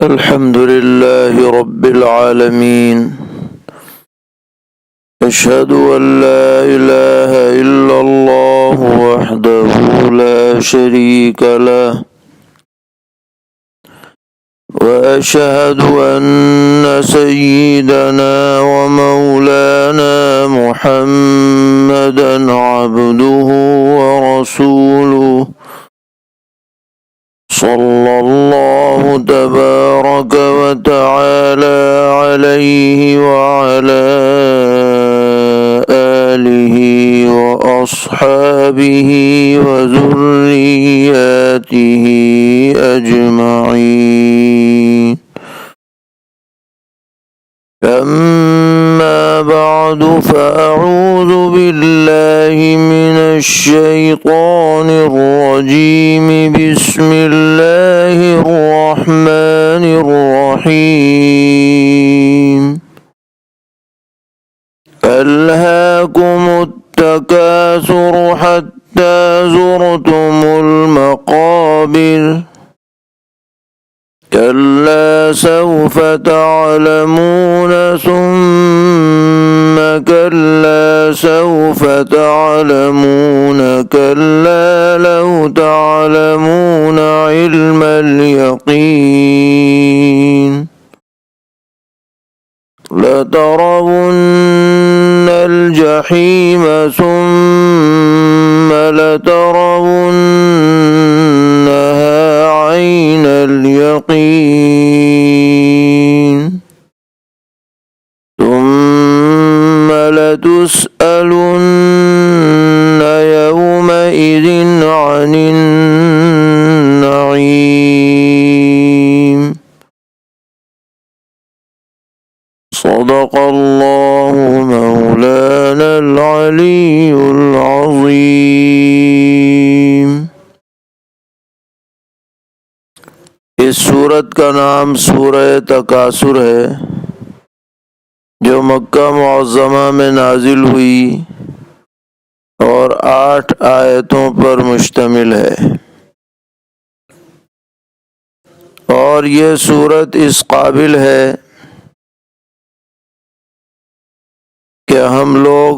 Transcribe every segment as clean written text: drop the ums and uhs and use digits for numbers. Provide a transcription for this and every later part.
الحمد لله رب العالمين أشهد أن لا إله إلا الله وحده لا شريك له وأشهد أن سيدنا ومولانا محمدا عبده ورسوله صلى الله تبارك وتعالى عليه وعلى آله وأصحابه وذرياته أجمعين أما بعد فأعوذ بالله من الشيطان الرجيم بسم الله الرحمن الرحيم ألهاكم التكاثر حتى زرتم المقابر كلا سوف تعلمون ثم كلا سوف تعلمون كلا لو تعلمون علم اليقين لترون الجحيم ثم لترونها عين اليقين ثم لتسألن يومئذ عن النعيم صدق الله مولانا العلي العظيم۔ اس سورت کا نام سورہ تکاثر ہے، جو مکہ معظمہ میں نازل ہوئی اور 8 آیتوں پر مشتمل ہے، اور یہ سورت اس قابل ہے کہ ہم لوگ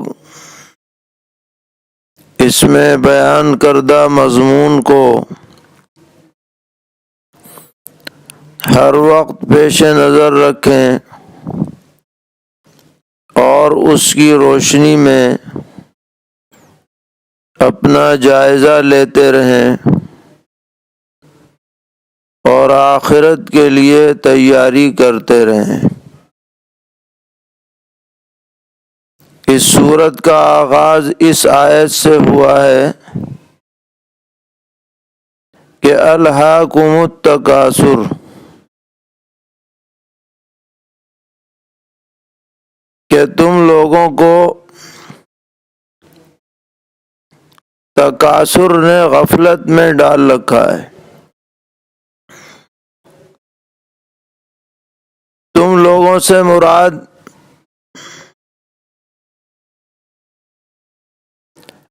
اس میں بیان کردہ مضمون کو ہر وقت پیش نظر رکھیں اور اس کی روشنی میں اپنا جائزہ لیتے رہیں اور آخرت کے لیے تیاری کرتے رہیں۔ اس سورت کا آغاز اس آیت سے ہوا ہے کہ الہاکم التکاثر، کہ تم لوگوں کو تکاثر نے غفلت میں ڈال رکھا ہے۔ تم لوگوں سے مراد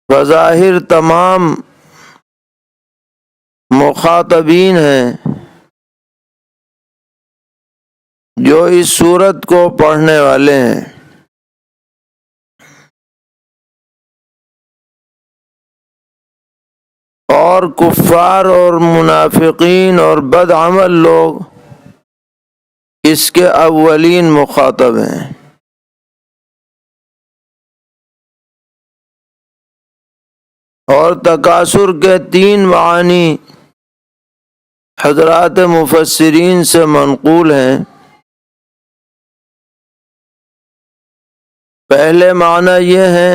بظاہر تمام مخاطبین ہیں جو اس سورت کو پڑھنے والے ہیں، اور کفار اور منافقین اور بدعمل لوگ اس کے اولین مخاطب ہیں۔ اور تکاثر کے 3 معانی حضرات مفسرین سے منقول ہیں۔ پہلے معنی یہ ہے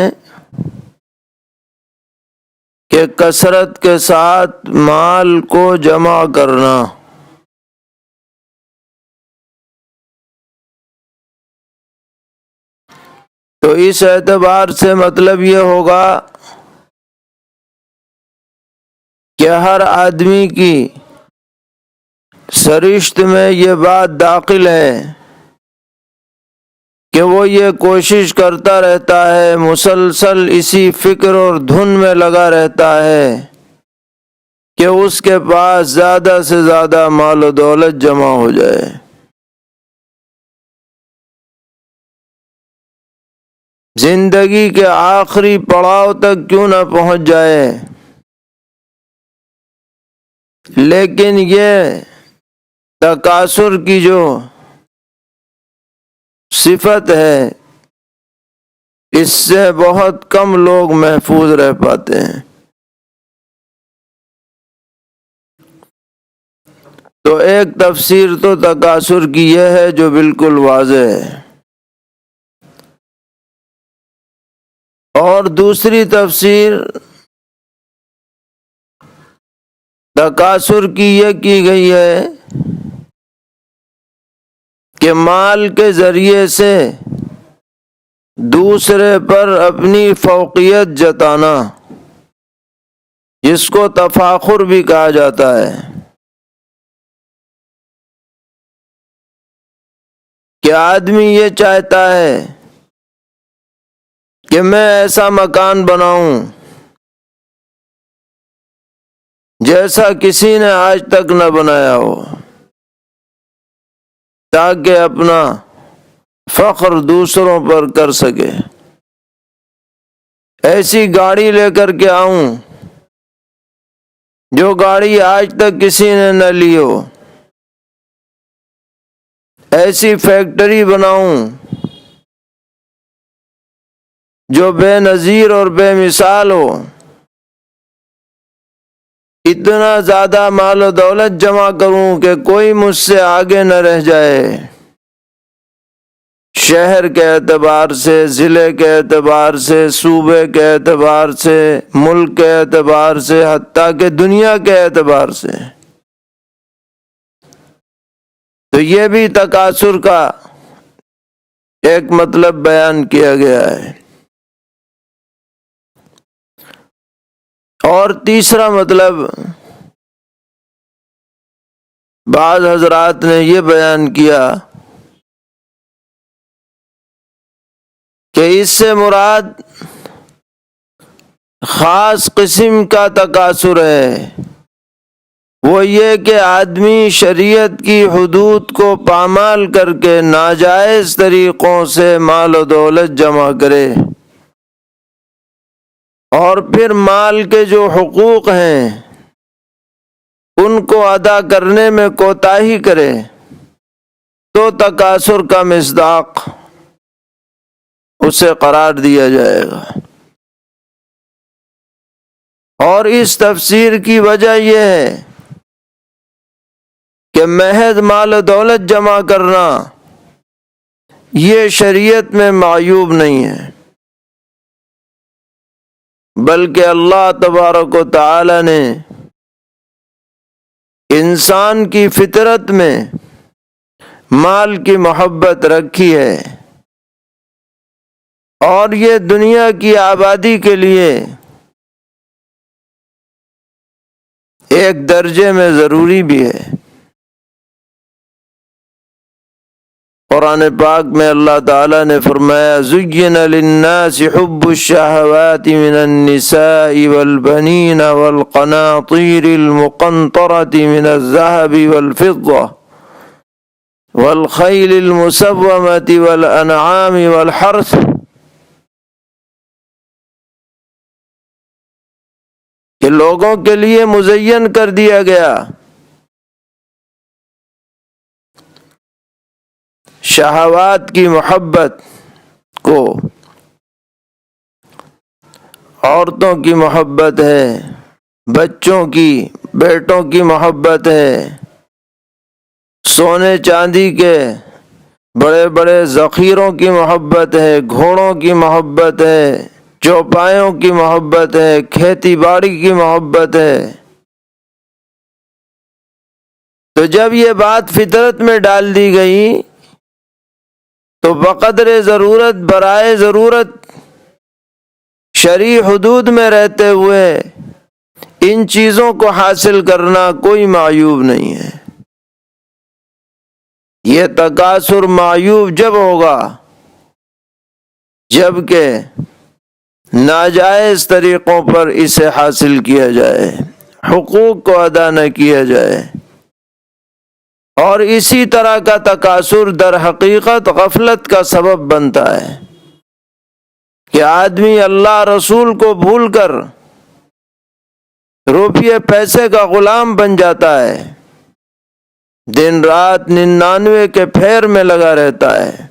کہ کثرت کے ساتھ مال کو جمع کرنا، تو اس اعتبار سے مطلب یہ ہوگا کہ ہر آدمی کی سرشت میں یہ بات داخل ہے کہ وہ یہ کوشش کرتا رہتا ہے، مسلسل اسی فکر اور دھن میں لگا رہتا ہے کہ اس کے پاس زیادہ سے زیادہ مال و دولت جمع ہو جائے۔ زندگی کے آخری پڑاؤ تک کیوں نہ پہنچ جائے، لیکن یہ تکاثر کی جو صفت ہے اس سے بہت کم لوگ محفوظ رہ پاتے ہیں۔ تو ایک تفسیر تو تکاثر کی یہ ہے جو بالکل واضح ہے، اور دوسری تفسیر تکاثر کی یہ کی گئی ہے کہ مال کے ذریعے سے دوسرے پر اپنی فوقیت جتانا، جس کو تفاخر بھی کہا جاتا ہے، کہ آدمی یہ چاہتا ہے کہ میں ایسا مکان بناؤں جیسا کسی نے آج تک نہ بنایا ہو، تاکہ اپنا فخر دوسروں پر کر سکے۔ ایسی گاڑی لے کر کے آؤں جو گاڑی آج تک کسی نے نہ لی ہو، ایسی فیکٹری بناؤں جو بے نظیر اور بے مثال ہو، اتنا زیادہ مال و دولت جمع کروں کہ کوئی مجھ سے آگے نہ رہ جائے، شہر کے اعتبار سے، ضلع کے اعتبار سے، صوبے کے اعتبار سے، ملک کے اعتبار سے، حتیٰ کہ دنیا کے اعتبار سے۔ تو یہ بھی تکاثر کا ایک مطلب بیان کیا گیا ہے۔ اور تیسرا مطلب بعض حضرات نے یہ بیان کیا کہ اس سے مراد خاص قسم کا تکاثر ہے، وہ یہ کہ آدمی شریعت کی حدود کو پامال کر کے ناجائز طریقوں سے مال و دولت جمع کرے، اور پھر مال کے جو حقوق ہیں ان کو ادا کرنے میں کوتاہی کرے، تو تکاثر کا مصداق اسے قرار دیا جائے گا۔ اور اس تفسیر کی وجہ یہ ہے کہ محض مال و دولت جمع کرنا یہ شریعت میں معیوب نہیں ہے، بلکہ اللہ تبارک و تعالی نے انسان کی فطرت میں مال کی محبت رکھی ہے، اور یہ دنیا کی آبادی کے لیے ایک درجے میں ضروری بھی ہے۔ قرآن پاک میں اللہ تعالیٰ نے فرمایا زُيِّنَ لِلنَّاسِ حُبُّ الشَّهَوَاتِ مِنَ النِّسَاءِ وَالْبَنِينَ وَالْقَنَاطِيرِ الْمُقَنطَرَةِ مِنَ الذَّهَبِ وَالْفِضَّةِ وَالْخَيْلِ الْمُسَوَّمَةِ وَالْأَنْعَامِ وَالْحَرْثِ، کہ لوگوں کے لیے مزین کر دیا گیا شہوات کی محبت کو، عورتوں کی محبت ہے، بچوں کی، بیٹوں کی محبت ہے، سونے چاندی کے بڑے بڑے ذخیروں کی محبت ہے، گھوڑوں کی محبت ہے، چوپایوں کی محبت ہے، کھیتی باڑی کی محبت ہے۔ تو جب یہ بات فطرت میں ڈال دی گئی تو بقدر ضرورت، برائے ضرورت، شرعی حدود میں رہتے ہوئے ان چیزوں کو حاصل کرنا کوئی معیوب نہیں ہے۔ یہ تکاثر معیوب جب ہوگا جبکہ ناجائز طریقوں پر اسے حاصل کیا جائے، حقوق کو ادا نہ کیا جائے، اور اسی طرح کا تکاثر در حقیقت غفلت کا سبب بنتا ہے کہ آدمی اللہ رسول کو بھول کر روپیے پیسے کا غلام بن جاتا ہے، دن رات 99 کے پھیر میں لگا رہتا ہے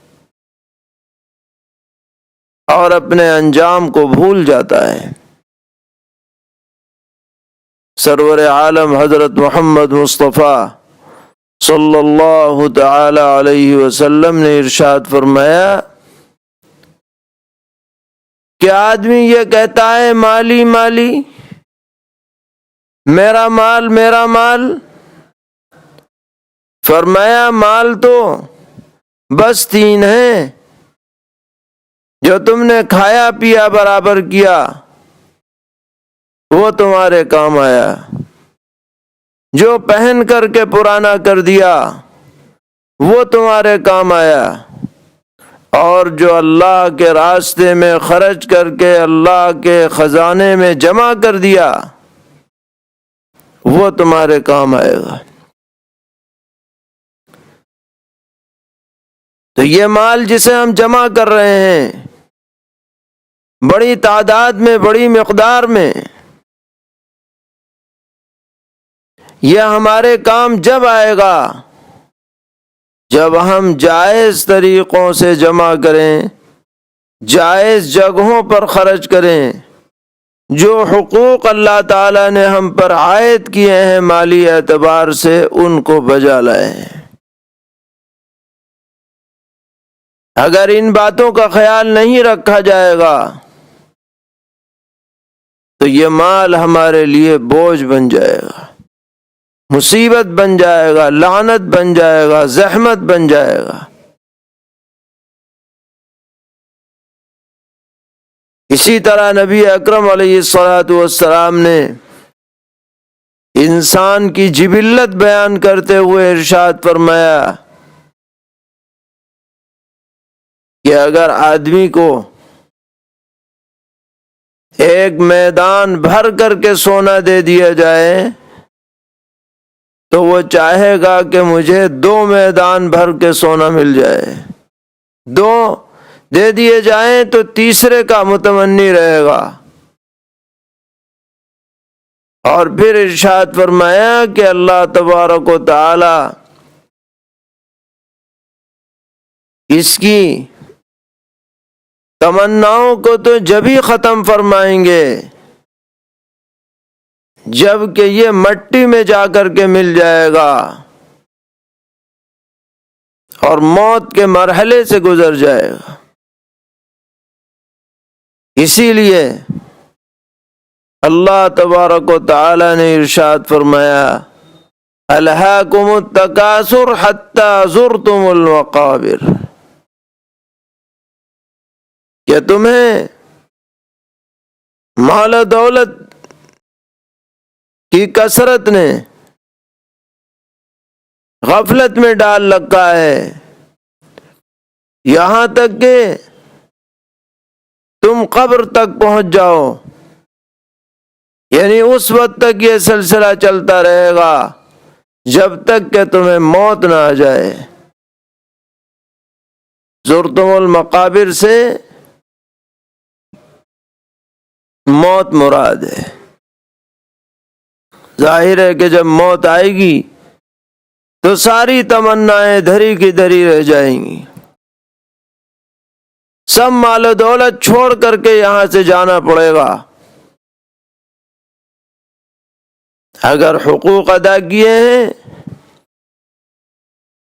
اور اپنے انجام کو بھول جاتا ہے۔ سرور عالم حضرت محمد مصطفیٰ صلی اللہ تعالی علیہ وسلم نے ارشاد فرمایا کہ آدمی یہ کہتا ہے مالی مالی، میرا مال میرا مال، فرمایا مال تو بس 3 ہیں، جو تم نے کھایا پیا برابر کیا وہ تمہارے کام آیا، جو پہن کر کے پرانا کر دیا وہ تمہارے کام آیا، اور جو اللہ کے راستے میں خرچ کر کے اللہ کے خزانے میں جمع کر دیا وہ تمہارے کام آئے گا۔ تو یہ مال جسے ہم جمع کر رہے ہیں بڑی تعداد میں، بڑی مقدار میں، یہ ہمارے کام جب آئے گا جب ہم جائز طریقوں سے جمع کریں، جائز جگہوں پر خرچ کریں، جو حقوق اللہ تعالیٰ نے ہم پر عائد کیے ہیں مالی اعتبار سے ان کو بجا لائیں۔ اگر ان باتوں کا خیال نہیں رکھا جائے گا تو یہ مال ہمارے لیے بوجھ بن جائے گا، مصیبت بن جائے گا، لعنت بن جائے گا، زحمت بن جائے گا۔ اسی طرح نبی اکرم علیہ الصلوۃ والسلام نے انسان کی جبلت بیان کرتے ہوئے ارشاد فرمایا کہ اگر آدمی کو ایک میدان بھر کر کے سونا دے دیا جائے تو وہ چاہے گا کہ مجھے 2 میدان بھر کے سونا مل جائے، 2 دے دیے جائیں تو تیسرے کا متمنی رہے گا۔ اور پھر ارشاد فرمایا کہ اللہ تبارک و تعالی اس کی تمناؤں کو تو جب ہی ختم فرمائیں گے جب کہ یہ مٹی میں جا کر کے مل جائے گا اور موت کے مرحلے سے گزر جائے گا۔ اسی لیے اللہ تبارک و تعالی نے ارشاد فرمایا الہاکم التکاثر حتی زرتم المقابر، کہ تمہیں مال و دولت کی کثرت نے غفلت میں ڈال رکھا ہے، یہاں تک کہ تم قبر تک پہنچ جاؤ، یعنی اس وقت تک یہ سلسلہ چلتا رہے گا جب تک کہ تمہیں موت نہ آ جائے۔ زرتم المقابر سے موت مراد ہے۔ ظاہر ہے کہ جب موت آئے گی تو ساری تمنائیں دھری کی دھری رہ جائیں گی، سب مال و دولت چھوڑ کر کے یہاں سے جانا پڑے گا۔ اگر حقوق ادا کیے ہیں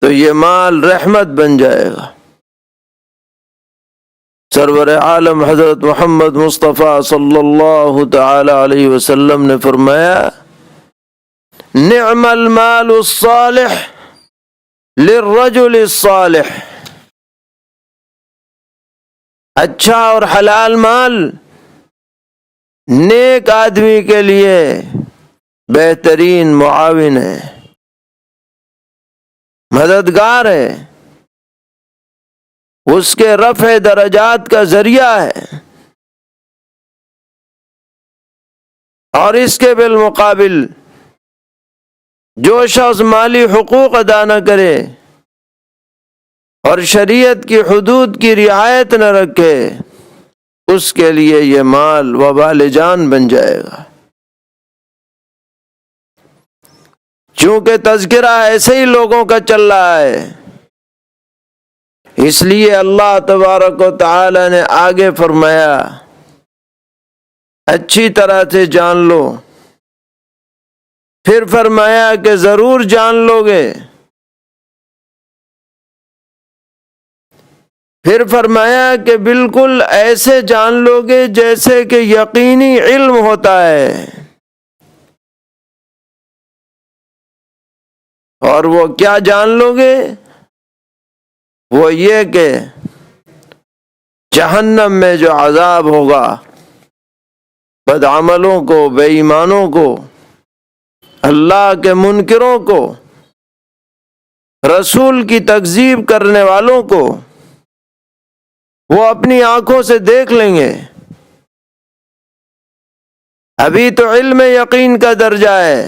تو یہ مال رحمت بن جائے گا۔ سرور عالم حضرت محمد مصطفیٰ صلی اللہ تعالی علیہ وسلم نے فرمایا نعم المال الصالح للرجل الصالح، اچھا اور حلال مال نیک آدمی کے لیے بہترین معاون ہے، مددگار ہے، اس کے رفع درجات کا ذریعہ ہے۔ اور اس کے بالمقابل جو شخص مالی حقوق ادا نہ کرے اور شریعت کی حدود کی رعایت نہ رکھے، اس کے لیے یہ مال وبال جان بن جائے گا۔ چونکہ تذکرہ ایسے ہی لوگوں کا چل رہا ہے، اس لیے اللہ تبارک و تعالی نے آگے فرمایا اچھی طرح سے جان لو، پھر فرمایا کہ ضرور جان لو گے، پھر فرمایا کہ بالکل ایسے جان لو گے جیسے کہ یقینی علم ہوتا ہے، اور وہ کیا جان لو گے؟ وہ یہ کہ جہنم میں جو عذاب ہوگا بدعملوں کو، بے ایمانوں کو، اللہ کے منکروں کو، رسول کی تکذیب کرنے والوں کو، وہ اپنی آنکھوں سے دیکھ لیں گے۔ ابھی تو علم یقین کا درجہ ہے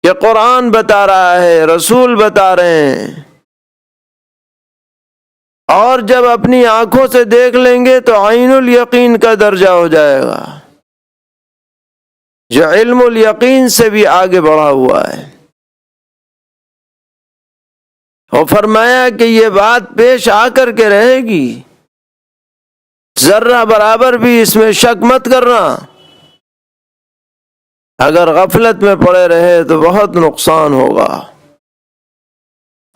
کہ قرآن بتا رہا ہے، رسول بتا رہے ہیں، اور جب اپنی آنکھوں سے دیکھ لیں گے تو عین الیقین کا درجہ ہو جائے گا، جو علم الیقین سے بھی آگے بڑھا ہوا ہے۔ اور فرمایا کہ یہ بات پیش آ کر کے رہے گی، ذرہ برابر بھی اس میں شک مت کرنا۔ اگر غفلت میں پڑے رہے تو بہت نقصان ہوگا،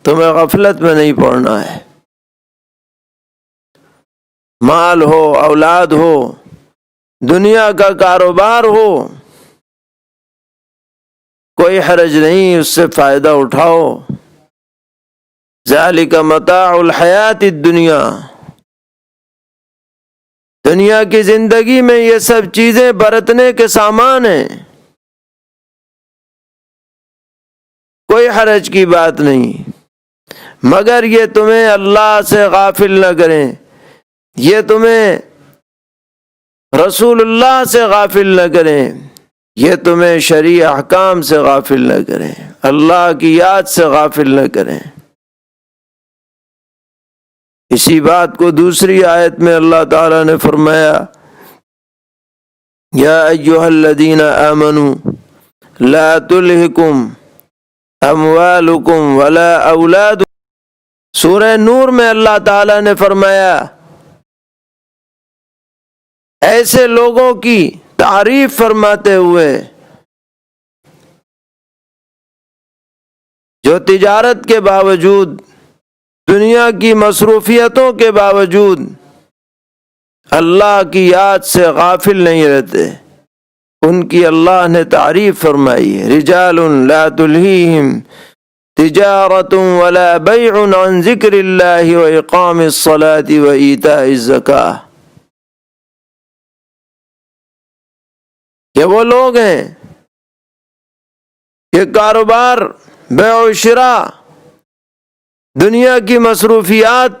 تمہیں غفلت میں نہیں پڑنا ہے۔ مال ہو، اولاد ہو، دنیا کا کاروبار ہو، کوئی حرج نہیں، اس سے فائدہ اٹھاؤ۔ ذالک متاع الحیات الدنیا، دنیا کی زندگی میں یہ سب چیزیں برتنے کے سامان ہیں، کوئی حرج کی بات نہیں، مگر یہ تمہیں اللہ سے غافل نہ کریں، یہ تمہیں رسول اللہ سے غافل نہ کریں، یہ تمہیں شرعی احکام سے غافل نہ کریں، اللہ کی یاد سے غافل نہ کریں۔ اسی بات کو دوسری آیت میں اللہ تعالیٰ نے فرمایا یا ایھا الذین آمنوا لا تلہکم اموالکم ولا اولادکم۔ سورہ نور میں اللہ تعالیٰ نے فرمایا ایسے لوگوں کی تعریف فرماتے ہوئے جو تجارت کے باوجود، دنیا کی مصروفیتوں کے باوجود اللہ کی یاد سے غافل نہیں رہتے، ان کی اللہ نے تعریف فرمائی ہے، رجال لا تلہیہم تجارت ولا بیع عن ذکر اللہ واقام الصلاة وایتاء الزکاۃ، کہ وہ لوگ ہیں کہ کاروبار، بیع و شراء، دنیا کی مصروفیات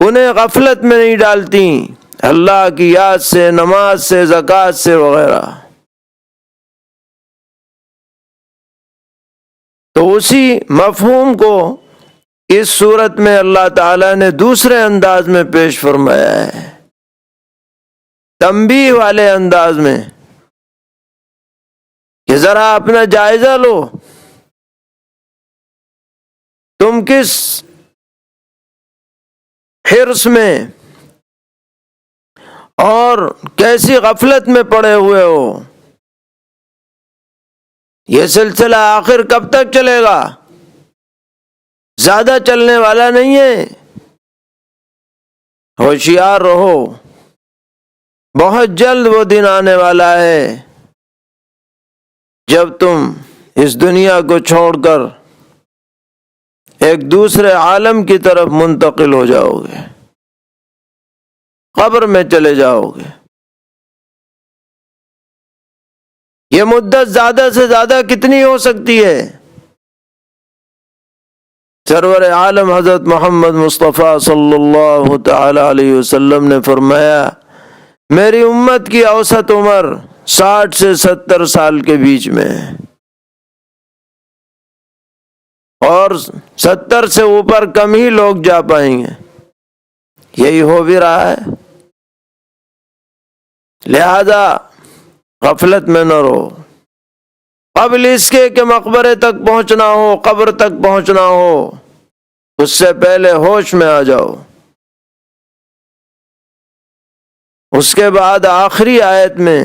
انہیں غفلت میں نہیں ڈالتی، اللہ کی یاد سے، نماز سے، زکوٰۃ سے وغیرہ۔ تو اسی مفہوم کو اس صورت میں اللہ تعالیٰ نے دوسرے انداز میں پیش فرمایا ہے، تنبیہ والے انداز میں، کہ ذرا اپنا جائزہ لو، تم کس حرص میں اور کیسی غفلت میں پڑے ہوئے ہو، یہ سلسلہ آخر کب تک چلے گا؟ زیادہ چلنے والا نہیں ہے، ہوشیار رہو، بہت جلد وہ دن آنے والا ہے جب تم اس دنیا کو چھوڑ کر ایک دوسرے عالم کی طرف منتقل ہو جاؤ گے، قبر میں چلے جاؤ گے۔ یہ مدت زیادہ سے زیادہ کتنی ہو سکتی ہے؟ سرور عالم حضرت محمد مصطفیٰ صلی اللہ تعالی علیہ وسلم نے فرمایا میری امت کی اوسط عمر 60 سے 70 سال کے بیچ میں ہے، اور 70 سے اوپر کم ہی لوگ جا پائیں گے، یہی ہو بھی رہا ہے۔ لہذا غفلت میں نہ رہو، قبل اس کے کہ مقبرے تک پہنچنا ہو، قبر تک پہنچنا ہو، اس سے پہلے ہوش میں آ جاؤ۔ اس کے بعد آخری آیت میں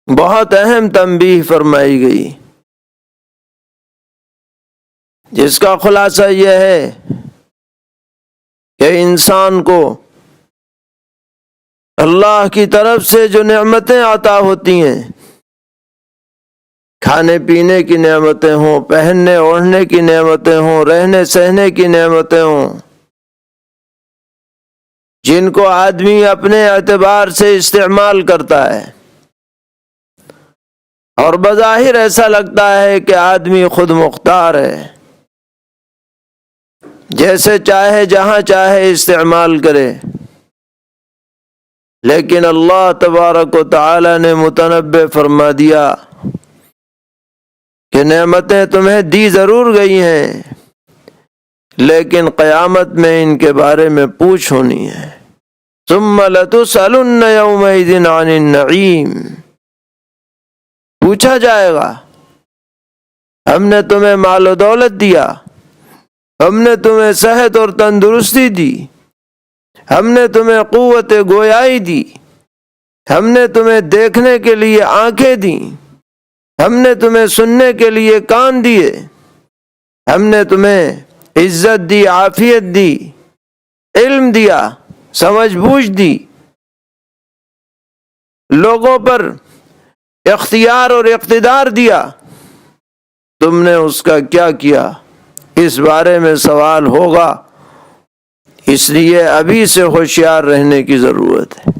بہت اہم تنبیہ فرمائی گئی، جس کا خلاصہ یہ ہے کہ انسان کو اللہ کی طرف سے جو نعمتیں عطا ہوتی ہیں، کھانے پینے کی نعمتیں ہوں، پہننے اوڑھنے کی نعمتیں ہوں، رہنے سہنے کی نعمتیں ہوں، جن کو آدمی اپنے اعتبار سے استعمال کرتا ہے، اور بظاہر ایسا لگتا ہے کہ آدمی خود مختار ہے، جیسے چاہے جہاں چاہے استعمال کرے، لیکن اللہ تبارک و تعالی نے متنبع فرما دیا کہ نعمتیں تمہیں دی ضرور گئی ہیں، لیکن قیامت میں ان کے بارے میں پوچھ ہونی ہے۔ ثم لتسألن یومئذ عن النعیم، پوچھا جائے گا، ہم نے تمہیں مال و دولت دیا، ہم نے تمہیں صحت اور تندرستی دی، ہم نے تمہیں قوت گویائی دی، ہم نے تمہیں دیکھنے کے لیے آنکھیں دیں، ہم نے تمہیں سننے کے لیے کان دیے، ہم نے تمہیں عزت دی، عافیت دی، علم دیا، سمجھ بوجھ دی، لوگوں پر اختیار اور اقتدار دیا، تم نے اس کا کیا کیا؟ اس بارے میں سوال ہوگا، اس لیے ابھی سے ہوشیار رہنے کی ضرورت ہے۔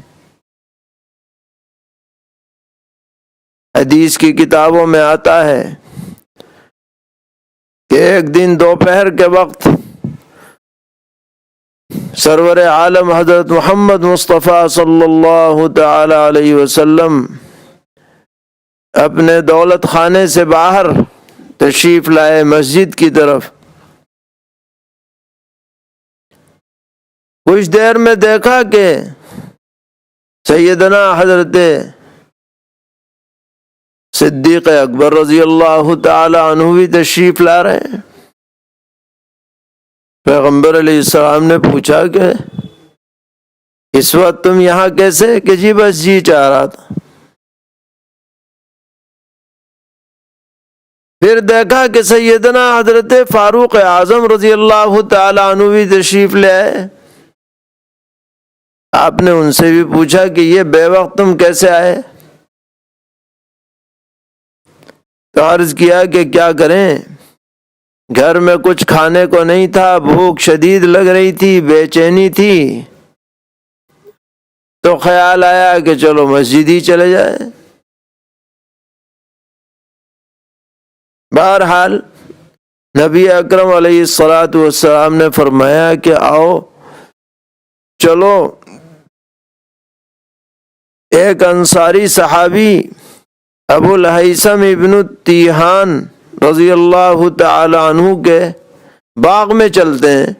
حدیث کی کتابوں میں آتا ہے کہ ایک دن دوپہر کے وقت سرور عالم حضرت محمد مصطفیٰ صلی اللہ تعالی علیہ وسلم اپنے دولت خانے سے باہر تشریف لائے مسجد کی طرف۔ کچھ دیر میں دیکھا کہ سیدنا حضرت صدیق اکبر رضی اللہ تعالی عنہ بھی تشریف لا رہے ہیں۔ پیغمبر علیہ السلام نے پوچھا کہ اس وقت تم یہاں کیسے؟ کہ جی بس جی چاہ رہا تھا۔ پھر دیکھا کہ سیدنا حضرت فاروق اعظم رضی اللہ تعالی عنہ بھی تشریف لے آئے۔ آپ نے ان سے بھی پوچھا کہ یہ بے وقت تم کیسے آئے؟ تو عرض کیا کہ کیا کریں، گھر میں کچھ کھانے کو نہیں تھا، بھوک شدید لگ رہی تھی، بے چینی تھی، تو خیال آیا کہ چلو مسجد ہی چلے جائے۔ بہرحال نبی اکرم علیہ الصلاۃ والسلام نے فرمایا کہ آؤ چلو۔ ایک انصاری صحابی ابو الہیثم ابن تیہان رضی اللہ تعالی عنہ کے باغ میں چلتے ہیں۔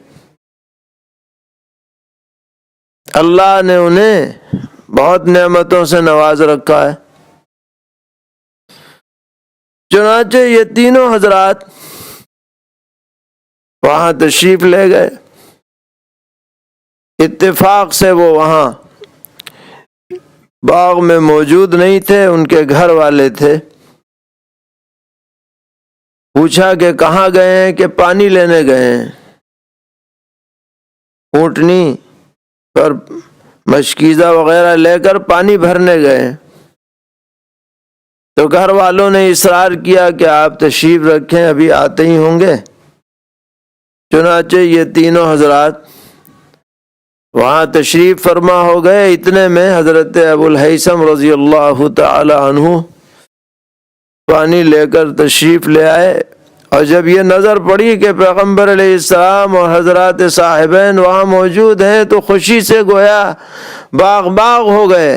اللہ نے انہیں بہت نعمتوں سے نواز رکھا ہے، چنانچہ یہ تینوں حضرات وہاں تشریف لے گئے۔ اتفاق سے وہ وہاں باغ میں موجود نہیں تھے، ان کے گھر والے تھے۔ پوچھا کہ کہاں گئے ہیں؟ کہ پانی لینے گئے ہیں، اونٹنی پر مشکیزہ وغیرہ لے کر پانی بھرنے گئے۔ تو گھر والوں نے اصرار کیا کہ آپ تشریف رکھیں، ابھی آتے ہی ہوں گے۔ چنانچہ یہ تینوں حضرات وہاں تشریف فرما ہو گئے۔ اتنے میں حضرت ابو الہیثم رضی اللہ تعالی عنہ پانی لے کر تشریف لے آئے اور جب یہ نظر پڑی کہ پیغمبر علیہ السلام اور حضرات صاحبین وہاں موجود ہیں تو خوشی سے گویا باغ باغ ہو گئے،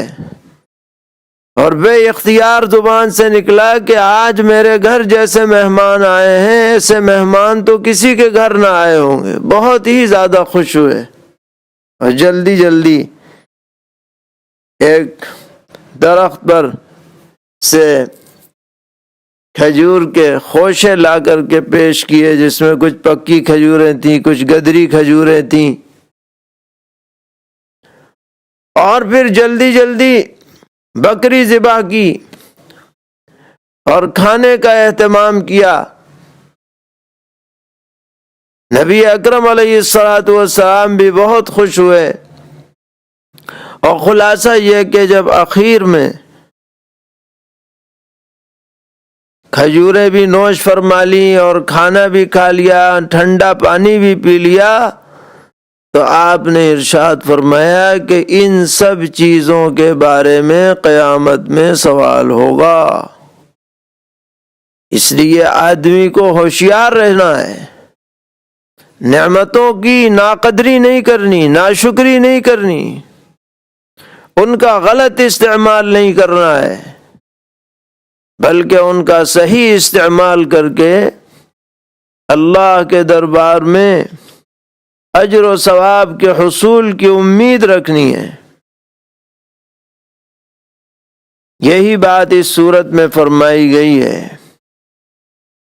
اور بے اختیار زبان سے نکلا کہ آج میرے گھر جیسے مہمان آئے ہیں ایسے مہمان تو کسی کے گھر نہ آئے ہوں گے۔ بہت ہی زیادہ خوش ہوئے، اور جلدی جلدی ایک درخت پر سے کھجور کے خوشے لا کر کے پیش کیے، جس میں کچھ پکی کھجوریں تھیں، کچھ گدری کھجوریں تھیں، اور پھر جلدی جلدی بکری ذبح کی اور کھانے کا اہتمام کیا۔ نبی اکرم علیہ الصلوۃ والسلام بھی بہت خوش ہوئے، اور خلاصہ یہ کہ جب اخیر میں کھجوریں بھی نوش فرما لی اور کھانا بھی کھا لیا، ٹھنڈا پانی بھی پی لیا، تو آپ نے ارشاد فرمایا کہ ان سب چیزوں کے بارے میں قیامت میں سوال ہوگا۔ اس لیے آدمی کو ہوشیار رہنا ہے، نعمتوں کی ناقدری نہیں کرنی، ناشکری نہیں کرنی، ان کا غلط استعمال نہیں کرنا ہے، بلکہ ان کا صحیح استعمال کر کے اللہ کے دربار میں اجر و ثواب کے حصول کی امید رکھنی ہے۔ یہی بات اس صورت میں فرمائی گئی ہے۔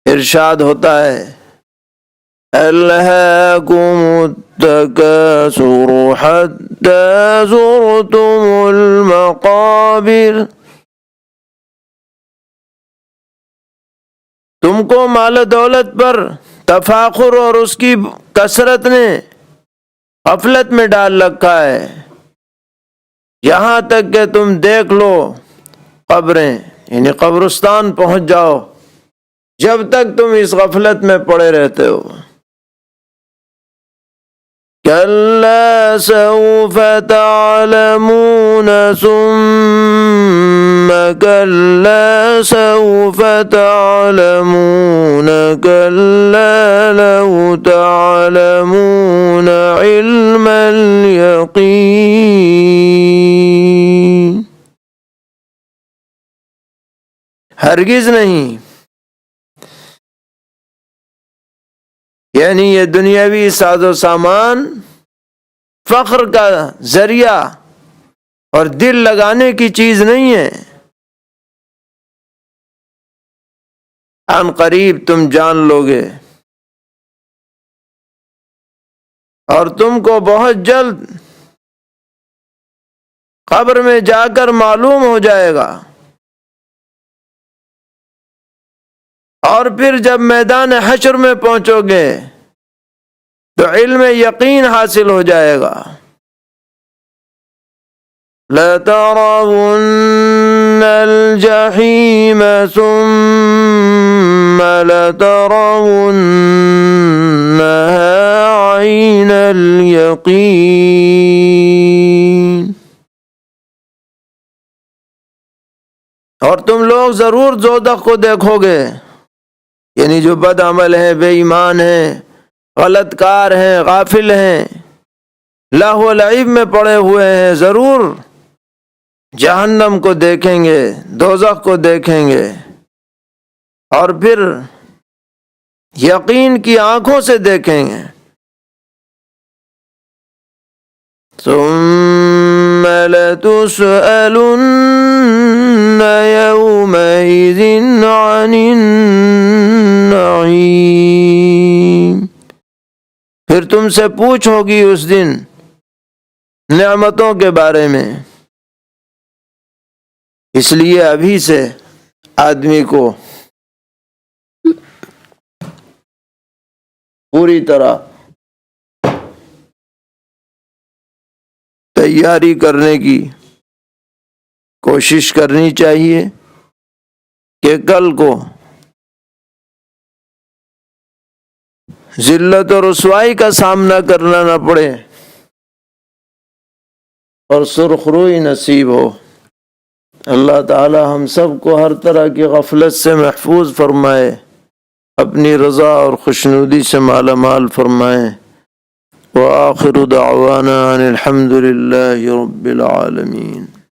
ارشاد ہوتا ہے أَلْهَاكُمُ التَّكَاثُرُ حَتَّى زُرْتُمُ الْمَقَابِرَ، تم کو مال و دولت پر تفاخر اور اس کی کثرت نے غفلت میں ڈال رکھا ہے، یہاں تک کہ تم دیکھ لو قبریں، یعنی قبرستان پہنچ جاؤ، جب تک تم اس غفلت میں پڑے رہتے ہو۔ كَلَّا سَوْفَ تَعْلَمُونَ ثُمَّ كَلَّا سَوْفَ تَعْلَمُونَ كَلَّا لَوْ تَعْلَمُونَ عِلْمَ الْيَقِينِ، ہرگز نہیں، یعنی یہ دنیاوی ساز و سامان فخر کا ذریعہ اور دل لگانے کی چیز نہیں ہے، ان قریب تم جان لوگے، اور تم کو بہت جلد قبر میں جا کر معلوم ہو جائے گا، اور پھر جب میدان حشر میں پہنچو گے تو علم یقین حاصل ہو جائے گا۔ لَتَرَوُنَّ الْجَحِيمَ ثُمَّ لَتَرَوُنَّهَا عَيْنَ الْيَقِينِ، اور تم لوگ ضرور دوزخ کو دیکھو گے، یعنی جو بد عمل ہیں، بے ایمان ہیں، غلط کار ہیں، غافل ہیں، لہو و لعب میں پڑے ہوئے ہیں، ضرور جہنم کو دیکھیں گے، دوزخ کو دیکھیں گے، اور پھر یقین کی آنکھوں سے دیکھیں گے۔ ثُمَّ لَتُسْأَلُنَّ يَوْمَئِذٍ عَنِ النَّعِيمِ، پھر تم سے پوچھ ہوگی اس دن نعمتوں کے بارے میں۔ اس لیے ابھی سے آدمی کو پوری طرح تیاری کرنے کی کوشش کرنی چاہیے کہ کل کو ذلت و رسوائی کا سامنا کرنا نہ پڑے اور سرخ روئی نصیب ہو۔ اللہ تعالی ہم سب کو ہر طرح کی غفلت سے محفوظ فرمائے۔ اپنی رضا اور خوشنودی سے مالا مال فرمائیں۔ وآخر دعوانا ان الحمد للہ رب العالمین۔